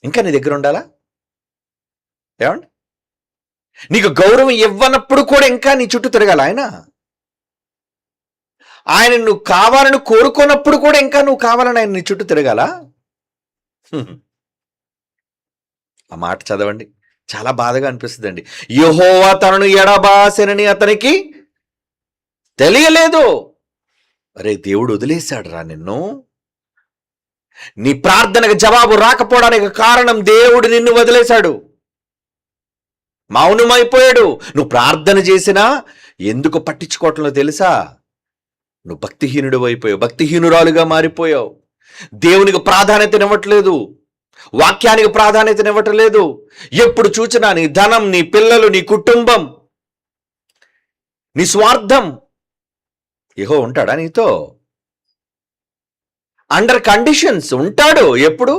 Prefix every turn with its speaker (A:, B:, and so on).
A: ఇంకా నీ దగ్గర ఉండాలా? ఏమండి? నీకు గౌరవం ఇవ్వనప్పుడు కూడా ఇంకా నీ చుట్టూ తిరగాల ఆయన? ఆయన నువ్వు కావాలని కోరుకోనప్పుడు కూడా ఇంకా నువ్వు కావాలని ఆయన నీ చుట్టూ తిరగాల? ఆ మాట చదవండి, చాలా బాధగా అనిపిస్తుందండి. యెహోవా తనను ఎడబాసెనని అతనికి తెలియలేదు. అరే, దేవుడు వదిలేశాడు రా నిన్ను. నీ ప్రార్థనకు జవాబు రాకపోవడానికి కారణం దేవుడు నిన్ను వదిలేశాడు, మౌనమైపోయాడు. నువ్వు ప్రార్థన చేసినా ఎందుకు పట్టించుకోవటంలో తెలుసా? నువ్వు భక్తిహీనుడు అయిపోయావు, భక్తిహీనురాలుగా మారిపోయావు. దేవునికి ప్రాధాన్యతనివ్వట్లేదు, వాక్యానికి ప్రాధాన్యతనివ్వట్లేదు. ఎప్పుడు చూచినా నీ ధనం, నీ పిల్లలు, నీ కుటుంబం, నీ స్వార్థం. యెహోవా ఉంటాడా నీతో? అండర్ కండిషన్స్ ఉంటాడు. ఎప్పుడు?